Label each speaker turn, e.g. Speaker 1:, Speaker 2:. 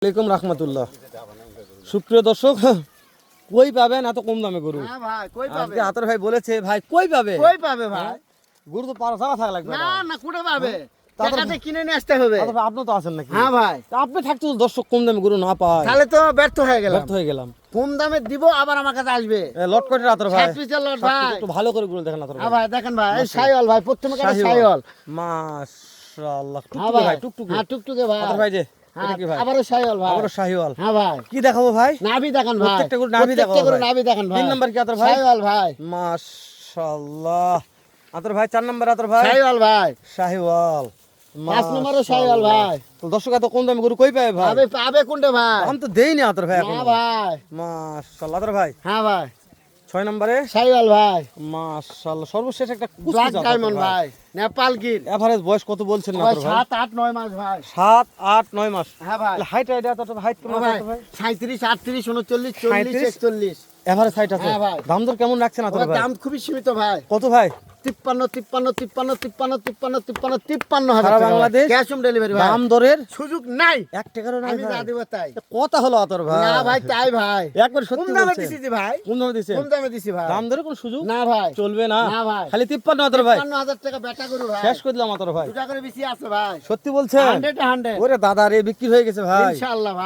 Speaker 1: আলাইকুম রাহমাতুল্লাহ। সুপ্রিয় দর্শক, কই পাবেন এত কম দামে গরু?
Speaker 2: হ্যাঁ ভাই, কই পাবে?
Speaker 1: আজকে আতর ভাই বলেছে ভাই কই পাবে?
Speaker 2: কই পাবে ভাই?
Speaker 1: গরু তো পারা ছাড়া থাকা লাগবে
Speaker 2: না না, কোটে পাবে?
Speaker 1: তারপর-
Speaker 2: টাকাতে কিনে নিয়ে আসতে হবে।
Speaker 1: আতর ভাই আপনি তো আছেন নাকি?
Speaker 2: হ্যাঁ ভাই,
Speaker 1: তা আপনি থাকতে তো দর্শক কম দামে গরু না পায়,
Speaker 2: তাহলে তো ব্যর্থ হয়ে গেলাম।
Speaker 1: ব্যর্থ হয়ে গেলাম।
Speaker 2: কম দামে দিব, আবার আমার কাছে আসবে।
Speaker 1: লট কটের আতর ভাই,
Speaker 2: 60 পিসের লট ভাই।
Speaker 1: একটু ভালো করে গরু দেখেন আতর
Speaker 2: হ্যাঁ
Speaker 1: ভাই।
Speaker 2: ভাই, দেখেন ভাই, এই সাইওয়াল ভাই, প্রথমে কাটা সাইওয়াল।
Speaker 1: মাশাআল্লাহ,
Speaker 2: হ্যাঁ
Speaker 1: টুকটুকে
Speaker 2: ভাই,
Speaker 1: ভাই, টুকটুকে।
Speaker 2: হ্যাঁ টুকটুকে ভাই।
Speaker 1: আতর ভাই যে
Speaker 2: হ্যাঁ,
Speaker 1: এটা কি ভাই?
Speaker 2: আবারও সাইওয়াল ভাই।
Speaker 1: আবারও শাহিওয়াল।
Speaker 2: হ্যাঁ ভাই,
Speaker 1: কি দেখাবো ভাই?
Speaker 2: নাভি দেখান ভাই।
Speaker 1: প্রত্যেকটা গরু নাভি দেখাবো
Speaker 2: প্রত্যেকটা গরু
Speaker 1: ভাই।
Speaker 2: নাভি দেখান ভাই।
Speaker 1: 3 নাম্বার কি আতর ভাই?
Speaker 2: সাইওয়াল ভাই।
Speaker 1: মাশাআল্লাহ। আতর ভাই 4 নাম্বার আতর ভাই
Speaker 2: সাইওয়াল ভাই।
Speaker 1: শাহিওয়াল।
Speaker 2: 5 নম্বরও সাইওয়াল ভাই।
Speaker 1: তো দর্শক এত কম দামে গরু কই পাবে ভাই?
Speaker 2: পাবে পাবে কোনটা ভাই?
Speaker 1: দাম তো দেইনি আতর ভাই
Speaker 2: না
Speaker 1: এখন।
Speaker 2: ভাই।
Speaker 1: মাশাআল্লাহ আতর ভাই
Speaker 2: হ্যাঁ ভাই,
Speaker 1: 6 নম্বরে
Speaker 2: সাইওয়াল ভাই।
Speaker 1: মাশাআল্লাহ সর্বশেষ একটা
Speaker 2: ব্ল্যাক ডায়মন্ড ভাই, নেপাল গির।
Speaker 1: এভারেজ বয়স কত বলছেন না
Speaker 2: ভাই
Speaker 1: আতর ভাই?
Speaker 2: 7 8 9 মাস ভাই।
Speaker 1: 7 8 9 মাস।
Speaker 2: হ্যাঁ ভাই।
Speaker 1: হাইট আইডিয়া তো হাইট কেমন
Speaker 2: ভাই
Speaker 1: আছে ভাই?
Speaker 2: 37 38 39 40
Speaker 1: 37
Speaker 2: 41।
Speaker 1: এভারেজ হাইট আছে।
Speaker 2: হ্যাঁ ভাই।
Speaker 1: দাম দর কেমন রাখছেন আতর
Speaker 2: ওর
Speaker 1: ভাই?
Speaker 2: দাম খুবই সীমিত ভাই।
Speaker 1: কত ভাই?
Speaker 2: 53 53 53 53 53 53 53 হাজার
Speaker 1: সারা
Speaker 2: টাকা।
Speaker 1: বাংলাদেশ?
Speaker 2: ক্যাশ অন ডেলিভারি ভাই।
Speaker 1: দাম দরের
Speaker 2: সুযোগ নাই।
Speaker 1: 1 টাকারও নাই
Speaker 2: আমি
Speaker 1: ভাই।
Speaker 2: যা দেব তাই।
Speaker 1: কথা হলো আতর ভাই।
Speaker 2: না ভাই, তাই ভাই।
Speaker 1: একবার
Speaker 2: কম
Speaker 1: সত্যি
Speaker 2: দামে
Speaker 1: বলছেন।
Speaker 2: দিছি ভাই।
Speaker 1: কোন দামে দিছেন?
Speaker 2: কম দামে দিছি ভাই।
Speaker 1: দাম দরে কোনো সুযোগ
Speaker 2: না ভাই।
Speaker 1: চলবে না।
Speaker 2: না ভাই।
Speaker 1: খালি 53 আতর ভাই।
Speaker 2: 53 হাজার টাকা বেটা গরু ভাই।
Speaker 1: শেষ করে দিলাম আতর ভাই।
Speaker 2: 2 টাকা করে বেশি আছে ভাই।
Speaker 1: সত্যি বলছেন?
Speaker 2: 100 100
Speaker 1: ওরে দাদা রে বিক্রি হয়ে গেছে ভাই।
Speaker 2: ইনশাআল্লাহ ভাই।